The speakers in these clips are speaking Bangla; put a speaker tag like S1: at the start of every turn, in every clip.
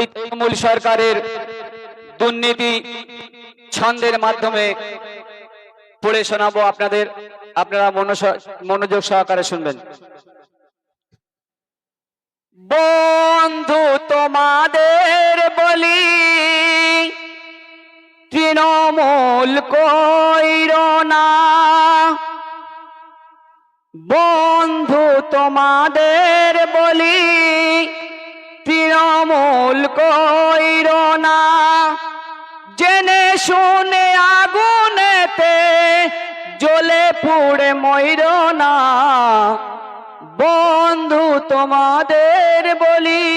S1: এই তৃণমূল সরকারের দুর্নীতি ছন্দের মাধ্যমে পড়ে শোনাবো আপনাদের, আপনারা মনোযোগ সহকারে শুনবেন। বন্ধু তোমাদের বলি, তৃণমূল কইরো না। বন্ধু তোমাদের বলি, তৃণমূল কইরো না। জেনে শুনে আগুনেতে জ্বলে পুড়ে মইরো না। বন্ধু তোমাদের বলি,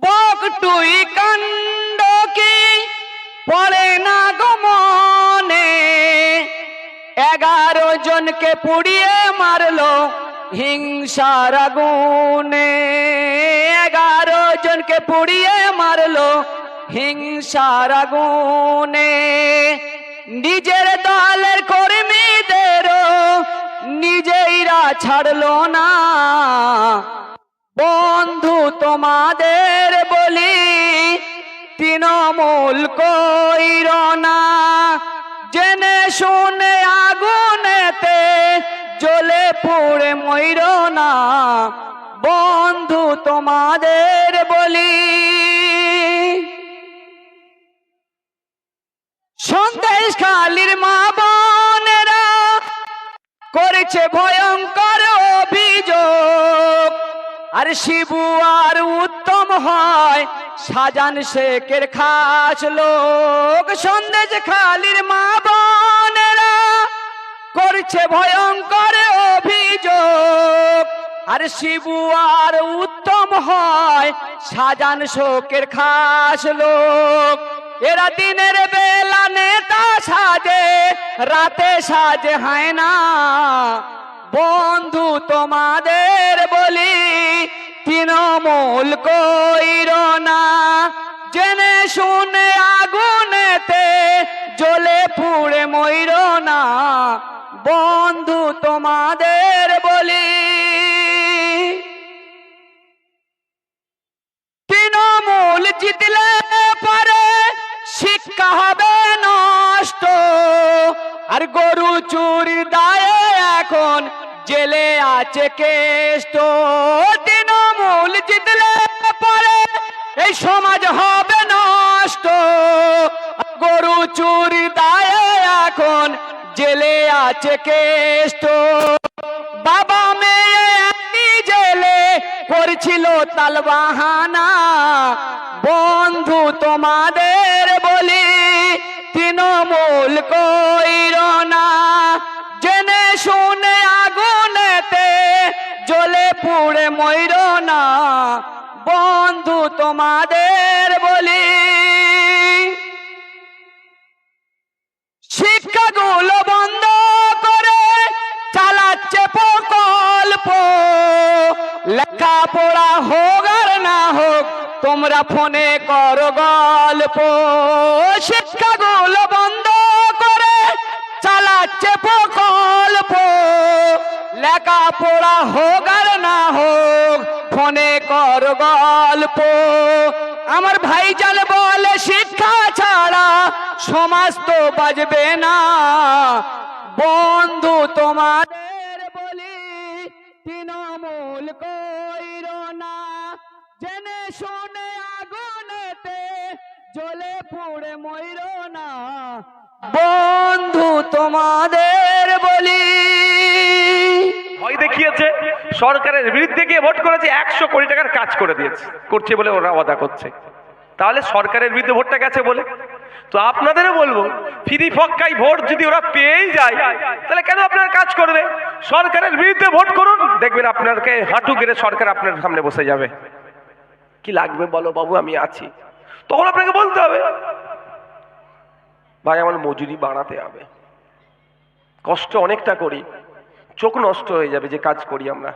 S1: বকটুই কাণ্ড কি পড়ে না গমনে। 11 জনকে পুড়িয়ে মারলো হিংসার আগুনে। 11 জনকে পুড়িয়ে মারলো হিংসার আগুনে। নিজের দলের কর্মীদেরও নিজেরা ছাড়লো না। বন্ধু তোমাদের বলি, তৃণমূল কইরো না। জেনে শুনে আগুনেতে জ্বলে পুড়ে মইরো না। বন্ধু তোমাদের বলি, সন্দেশখালীর মা বোনেরা করেছে ভয়ঙ্কর অভিযোগ। আর শিবু আর উত্তম হয় শাহজাহান শেখের খাস লোক। সন্দেশখালীর মা বোনেরা করছে ভয়ঙ্কর অভিযোগ। আর শিবু আর উত্তম হয় শাহজাহান শেখের খাস লোক। এরা দিনের বেলা নেতা সাজে, রাতে সাজে হয় না। বন্ধু তোমাদের বলি, তৃণমূল কইরো না। জেনে শুনে আগুনেতে জ্বলে পুড়ে মইরো না। বন্ধু তোমাদের বলি, তৃণমূল জিতলে পারে শিক্ষা হবে নষ্ট। আর গরু চুরির দায়ে এখন জেলে আছে কেষ্ট। তৃণমূল জিতলে পারে এই সমাজ হবে নষ্ট। গরু চুরির দায়ে এখন জেলে আছে কেষ্ট। বাবা মেয়ে জেলে করছিল তালবাহানা। বন্ধু তোমাদের বলি, তৃণমূল কইরো না। জেনে শুনে আগুনেতে জ্বলে পুড়ে মইরো না। বন্ধু তোমাদের বলি, শিক্ষাগুলো বন্ধ করে চালাচ্ছে প্রকল্প। লেখাপড়া হোক আর না হোক তোমরা ফোনে করো গল্প। শিক্ষাগুলো বন্ধ করে চালাচ্ছে প্রকল্প। লেখাপড়া হোক আর না হোক ফোনে করো গল্প। আমার ভাইজান বলে শিক্ষা ছাড়া সমাজ তো বাজবে না। বন্ধু তোমাদের বলি, তৃণমূল কইরো না। জেনে শুনে আগুনেতে জ্বলে পুড়ে মইরো না। বন্ধু তোমাদের বলি,
S2: ভয় দেখিয়েছে, সরকারের বিরুদ্ধে গিয়ে ভোট করেছে, 100 কোটি টাকার কাজ করে দিয়েছে, করছে বলে ওরা ওয়াদা করছে। তাহলে সরকারের বিরুদ্ধে ভোটটা গেছে বলে। তো আপনাদেরও বলবো, ফ্রি ফক্কাই ভোট যদি ওরা পেয়েই যায় তাহলে কেন আপনার কাজ করবে? সরকারের বিরুদ্ধে ভোট করুন, দেখবেন আপনাকে হাঁটু গেড়ে সরকার আপনার সামনে বসে যাবে। কি লাগবে বলো বাবু, আমি আছি। তখন আপনাকে বলতে হবে, ভাই আমার মজুরি বাড়াতে হবে, কষ্ট অনেকটা করি, চোখ নষ্ট হয়ে যাবে যে কাজ করি আমরা,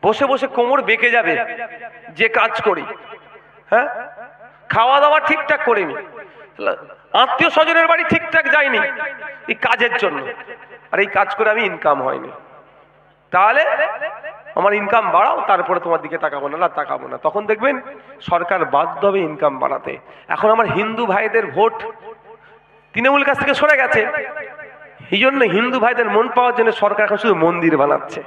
S2: বসে বসে কোমর বেঁকে যাবে যে কাজ করি। হ্যাঁ, খাওয়া দাওয়া ঠিকঠাক করিনি, আত্মীয় স্বজনের বাড়ি ঠিকঠাক যায়নি এই কাজের জন্য, আর এই কাজ করে আমি ইনকাম হয়নি। তাহলে আমার ইনকাম বাড়াও, তারপরে তোমার দিকে তাকাবো না, তাকাবো না। তখন দেখবেন সরকার বাধ্য হবে ইনকাম বাড়াতে। এখন আমার হিন্দু ভাইদের ভোট তৃণমূল কাছ থেকে সরে গেছে, এই জন্য হিন্দু ভাইদের মন পাওয়ার জন্য সরকার এখন শুধু মন্দির বানাচ্ছে।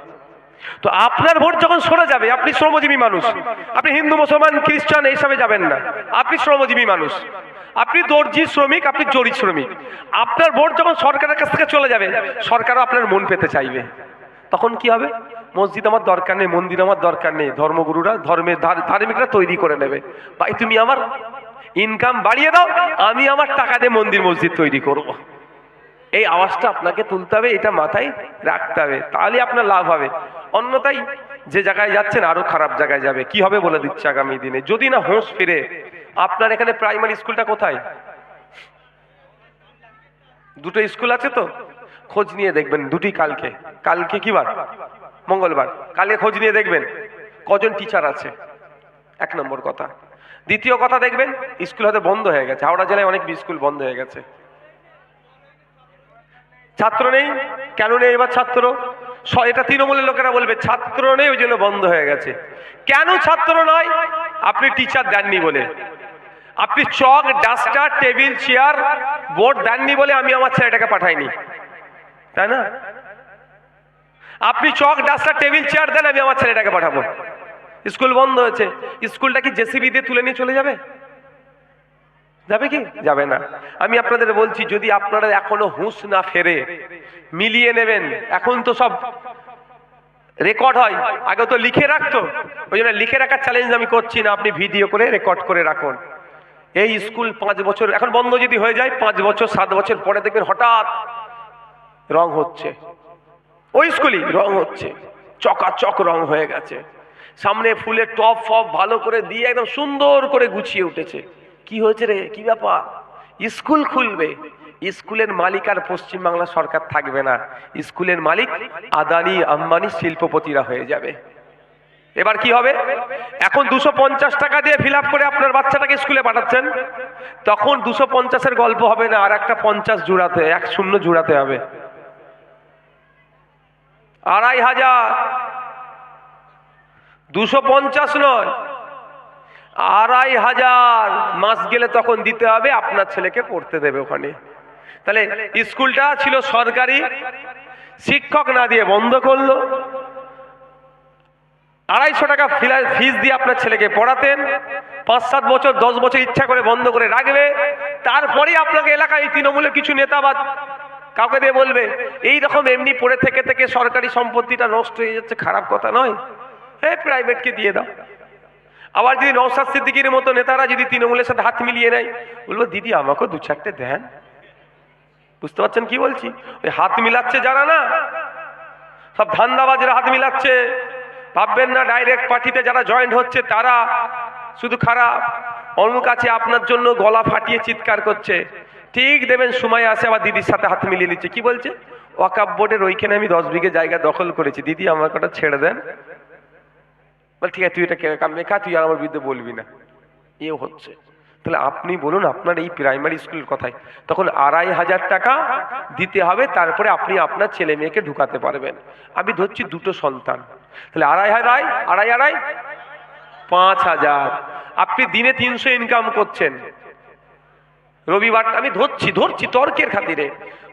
S2: তো আপনার ভোট যখন সরে যাবে, আপনি শ্রমজীবী মানুষ, আপনি হিন্দু মুসলমান খ্রিস্টান এইসবে যাবেন না, আপনি শ্রমজীবী মানুষ, আপনি দর্জি শ্রমিক, আপনি জরি শ্রমিক। আপনার ভোট যখন সরকারের কাছ থেকে চলে যাবে, সরকারও আপনার মন পেতে চাইবে। তখন কি হবে? মসজিদ আমার দরকার নেই, মন্দির আমার দরকার নেই, ধর্মগুরুরা ধার্মিকরা তৈরি করে নেবে। ভাই তুমি আমার ইনকাম বাড়িয়ে দাও, আমি আমার টাকা দিয়ে মন্দির মসজিদ তৈরি করব। এই আওয়াজটা আপনাকে তুলতে হবে, এটা মাথায় রাখতে হবে, তাহলে আপনার লাভ হবে। অন্যথায় যে জায়গায় যাচ্ছেন আরো খারাপ জায়গায় যাবে। কি হবে বলে দিচ্ছে আগামী দিনে, যদি না হোঁশ ফিরে। আপনার এখানে প্রাইমারি স্কুলটা কোথায়? দুটো স্কুল আছে তো, খোঁজ নিয়ে দেখবেন দুটি। কালকে কি বার? মঙ্গলবার। কালকে খোঁজ নিয়ে দেখবেন কজন টিচার আছে, এক নম্বর কথা। দ্বিতীয় কথা, দেখবেন স্কুল হয়তো বন্ধ হয়ে গেছে। হাওড়া জেলায় অনেক স্কুল বন্ধ হয়ে গেছে, ছাত্র নেই। কেন নেই এবার ছাত্র? এটা তৃণমূলের লোকেরা বলবে ছাত্র নেই ওই জন্য বন্ধ হয়ে গেছে। কেন ছাত্র নয়? আপনি টিচার দেননি বলে, আপনি chalk duster table chair board দেননি বলে আমি আমার ছেলেটাকে পাঠাইনি, তাই না? আপনি চক ডাস্টার টেবিল চেয়ার দেন, আমি আমার ছেলেটাকে পাঠাবো। স্কুল বন্ধ হয়েছে, স্কুলটা কি জেসিবি দিয়ে তুলে নিয়ে চলে যাবে? যাবে কি? যাবে না। আমি আপনাদের বলছি, যদি আপনারা এখনো হুঁশ না ফেরে, মিলিয়ে নেবেন। এখন তো সব রেকর্ড হয়, আগে তো লিখে রাখতো। ওই জন্য লিখে রাখার চ্যালেঞ্জ আমি করছি না, আপনি ভিডিও করে রেকর্ড করে রাখুন। এই স্কুল 5 বছর এখন বন্ধ যদি হয়ে যায়, 5 বছর 7 বছর পরে দেখবেন হঠাৎ রং হচ্ছে, ওই স্কুলই রং হচ্ছে, চকাচক রং হয়ে গেছে, সামনে ফুলের টপ ফপ ভালো করে দিয়ে একদম সুন্দর করে গুছিয়ে উঠেছে। কি হয়েছে রে, কি ব্যাপার? স্কুল খুলবে, স্কুলের মালিক আর পশ্চিমবাংলা সরকার থাকবে না, স্কুলের মালিক আদানি আম্বানি শিল্পপতিরা হয়ে যাবে। এবার কি হবে? এখন 250 টাকা দিয়ে ফিল আপ করে আপনার বাচ্চাটাকে স্কুলে পাঠাচ্ছেন, তখন 250-এর গল্প হবে না, আর একটা 50 জোড়াতে, 10 জোড়াতে হবে 2500। 250 নয়, 2500 মাস গেলে তখন দিতে হবে, আপনার ছেলেকে পড়তে দেবে ওখানে। তাহলে স্কুলটা ছিল সরকারি, শিক্ষক না দিয়ে বন্ধ করলো। 250 টাকা ফিস দিয়ে আপনার ছেলেকে পড়াতেন, 5-7 বছর 10 বছর ইচ্ছা করে বন্ধ করে রাখবে। তারপরে আপনাকে এলাকায় তৃণমূলের কিছু নেতাবাদ কাউকে দিয়ে বলবে, এই রকম এমনি পড়ে থেকে থেকে সরকারি সম্পত্তিটা নষ্ট হয়ে যাচ্ছে, খারাপ কথা নয়, হ্যাঁ প্রাইভেটকে দিয়ে দাও। আবার যদি নওশাদ সিদ্দিকীর মতো নেতারা যদি তৃণমূলের সাথে হাত মিলিয়ে নেয়, বলবো দিদি আমাকেও 2-4টে দেন। বুঝতে পারছেন কি বলছি? ওই হাত মিলাচ্ছে যারা না, সব ধান্দাবাজরা হাত মিলাচ্ছে। ভাববেন না ডাইরেক্ট পার্টিতে যারা জয়েন্ট হচ্ছে তারা শুধু খারাপ। অমুক আছে আপনার জন্য গলা ফাটিয়ে চিৎকার করছে, ঠিক দেবেন সময় আসে আবার দিদির সাথে হাত মিলিয়ে নিচ্ছে। কি বলছে? ওয়াকফ বোর্ডের ওইখানে আমি 10 বিঘে জায়গা দখল করেছি, দিদি আমাকে ওটা ছেড়ে দেন। বল ঠিক আছে, তুই এটা কামে তুই আর আমার বিরুদ্ধে বলবি না। এও হচ্ছে। তাহলে আপনি বলুন, আপনার এই প্রাইমারি স্কুলের কথায় তখন 2500 টাকা দিতে হবে, তারপরে আপনি আপনার ছেলে মেয়েকে ঢুকাতে পারবেন। আমি ধরছি 2টো সন্তান, তাহলে 2.5 5000। আপনি দিনে 300 ইনকাম করছেন। রবিবার আমি ধরছি তর্কের খাতিরে,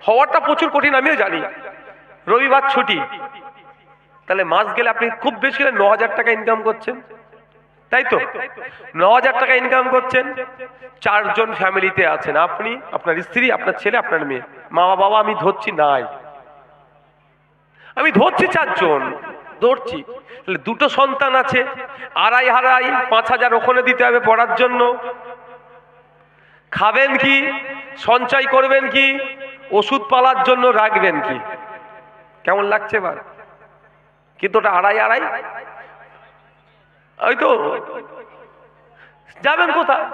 S2: হওয়াটা প্রচুর কঠিন আমিও জানি। রবিবার ছুটি, তাহলে মাস গেলে আপনি খুব বেশি হলে 9000 টাকা ইনকাম করছেন, তাই তো? 9000 টাকা ইনকাম করছেন, 4 জন ফ্যামিলিতে আছেন, আপনি, আপনার স্ত্রী, আপনার ছেলে, আপনার মেয়ে, মা বাবা আমি ধরছি নাই, আমি ধরছি 4 জন ধরছি। তাহলে 2টো সন্তান আছে, 5000 ওখানে দিতে হবে পড়ার জন্য। খাবেন কি, সঞ্চয় করবেন কি, ওষুধ পালার জন্য রাখবেন কি? কেমন লাগছে এবার? কিন্তু ওটা 2.5 ওই তো যাবেন কোথায়?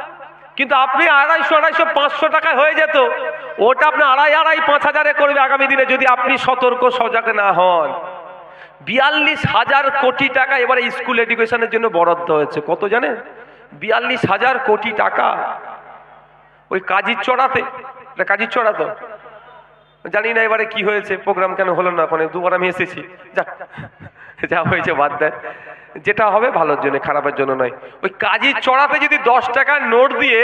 S2: কিন্তু আপনি 250, 500 টাকায় হয়ে যেত, ওটা আপনি 2.5, 5000-এ করবে আগামী দিনে, যদি আপনি সতর্ক সজাগ না হন। 42,000 কোটি টাকা এবারে স্কুল এডুকেশনের জন্য বরাদ্দ হয়েছে। কত জানেন? 42,000 কোটি টাকা। ওই কাজির চড়াতে, কাজির চড়া তো জানি না এবারে কি হয়েছে, প্রোগ্রাম কেন হলো না, ওখানে দুবার আমি এসেছি, যাক যা হয়েছে বাদ দেন, যেটা হবে ভালোর জন্য, খারাপের জন্য নয়। ওই কাজী চড়াতে যদি 10 টাকার নোট দিয়ে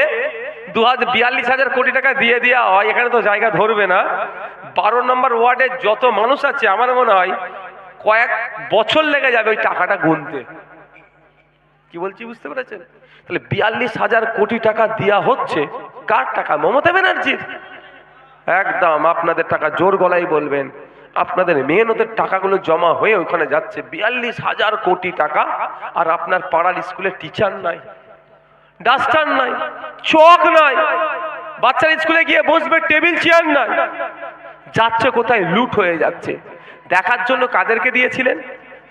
S2: 42,000 কোটি টাকা দিয়ে দেওয়া হয়, এখানে তো জায়গা ধরবে না। 12 নম্বর ওয়ার্ডে যত মানুষ আছে আমার মনে হয় কয়েক বছর লেগে যাবে ওই টাকাটা গুনতে। কি বলছি বুঝতে পেরেছেন? তাহলে 42,000 কোটি টাকা দেওয়া হচ্ছে, কার টাকা? মমতা ব্যানার্জির। একদম আপনাদের টাকা, জোর গলায় বলবেন, আপনাদের মেহনতের টাকাগুলো জমা হয়ে ওখানে যাচ্ছে। 42,000 কোটি টাকা, আর আপনার পাড়ার স্কুলে টিচার নাই, ডাস্টার নাই, চক নাই, বাচ্চারা স্কুলে গিয়ে বসবে, টেবিল চেয়ার নাই, যাচ্ছে কোথায়? লুট হয়ে যাচ্ছে। দেখার জন্য কাদেরকে দিয়েছিলেন?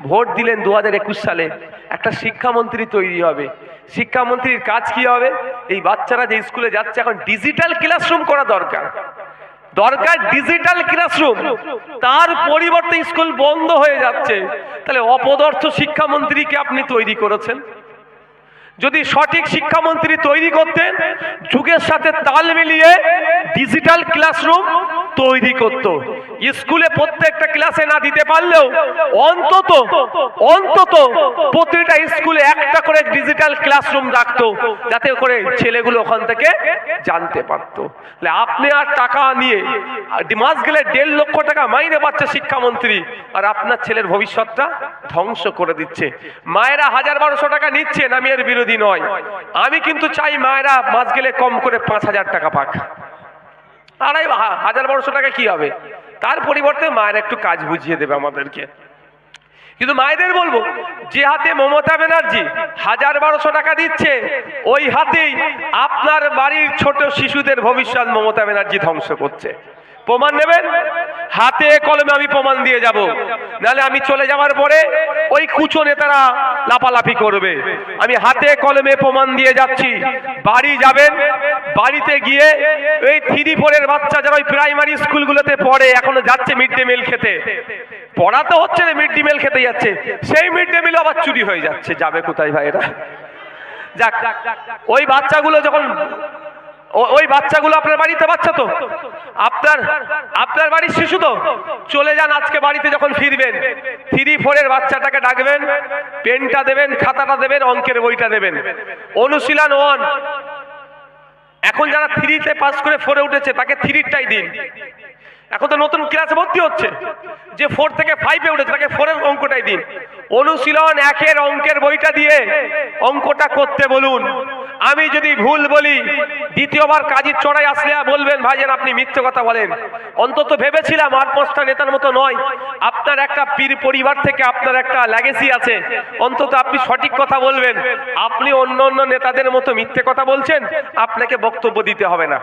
S2: ভোট দিলেন 2021 সালে, একটা শিক্ষামন্ত্রী তৈরি হবে। শিক্ষামন্ত্রীর কাজ কি হবে? এই বাচ্চারা যে স্কুলে যাচ্ছে, এখন ডিজিটাল ক্লাসরুম করা দরকার, দরকার ডিজিটাল ক্লাসরুম। তার পরিবর্তে স্কুল বন্ধ হয়ে যাচ্ছে। তাহলে অপদার্থ শিক্ষামন্ত্রীকে আপনি তৈরি করেছেন। যদি সঠিক শিক্ষামন্ত্রী তৈরি করতেন, যুগের সাথে তাল মিলিয়ে ডিজিটাল ক্লাসরুম তৈরি করত, স্কুলে প্রত্যেকটা ক্লাসে না দিতে পারলেও অন্তত অন্তত প্রতিটা স্কুলে একটা করে ডিজিটাল ক্লাসরুম রাখতো, যাতে করে ছেলেগুলো ওখান থেকে জানতে পারতো। আপনি আর টাকা নিয়ে মাস গেলে 1.5 লক্ষ টাকা মাইনে পাচ্ছে শিক্ষামন্ত্রী, আর আপনার ছেলের ভবিষ্যৎটা ধ্বংস করে দিচ্ছে। মায়েরা 1000-1200 টাকা নিচ্ছেন, আমি এর বিরোধী নয়। আমি কিন্তু চাই মায়েরা মাস গেলে কম করে 5,000 টাকা পাক। 1000-1200 টাকা কি হবে? তার পরিবর্তে মায়েরা একটু কাজ বুঝিয়ে দেবে আমাদেরকে। কিন্তু মায়েদের বলবো, যে হাতে মমতা ব্যানার্জি 1000-1200 টাকা দিচ্ছে, ওই হাতেই আপনার বাড়ির ছোট শিশুদের ভবিষ্যৎ মমতা ব্যানার্জি ধ্বংস করছে। প্রমাণ নেবেন? হাতে কলমে আমি প্রমাণ দিয়ে যাব, নাহলে আমি চলে যাওয়ার পরে ওই কুচো নেতারা লাফালাফি করবে। আমি হাতে কলমে প্রমাণ দিয়ে যাচ্ছি। বাড়ি যাবেন, বাড়িতে গিয়ে এই 3-4 বাচ্চা যারা ওই প্রাইমারি স্কুলগুলোতে পড়ে, এখনো যাচ্ছে মিড ডে মিল খেতে, পড়াতে হচ্ছে না, মিড ডে মিল খেতে যাচ্ছে, সেই মিড ডে মিল আবার চুরি হয়ে যাচ্ছে। যাবে কোথায় ভাইরা? যাক, ওই বাচ্চাগুলো যখন, ওই বাচ্চাগুলো আপনার বাড়িতে বাচ্চা তো, আপনার বাড়ির শিশু তো, চলে যান আজকে বাড়িতে, যখন ফিরবেন 3-4 বাচ্চাটাকে ডাকবেন, পেনটা দেবেন, খাতাটা দেবেন, অঙ্কের বইটা দেবেন, অনুশীলন 1। এখন যারা 3-তে পাস করে 4-এ উঠেছে, তাকে 3-টাই দিন। এখন তো নতুন ক্লাসে ভর্তি হচ্ছে, যে 4 থেকে 5-এ উঠেছে, তাকে 4-এর অঙ্কটাই দিন। অনুশীলন 1-এর অঙ্কের বইটা দিয়ে অঙ্কটা করতে বলুন। আমি যদি ভুল বলি, দ্বিতীয়বার কাজীর চড়াই আসলে বলবেন, ভাইজান আপনি মিথ্যে কথা বলেন। অন্তত ভেবেছিলাম 8-5টা নেতার মতো নয়, আপনার একটা পীর পরিবার থেকে আপনার একটা লেগেসি আছে, অন্তত আপনি সঠিক কথা বলবেন। আপনি অন্য অন্য নেতাদের মতো মিথ্যে কথা বলছেন, আপনাকে বক্তব্য দিতে হবে না।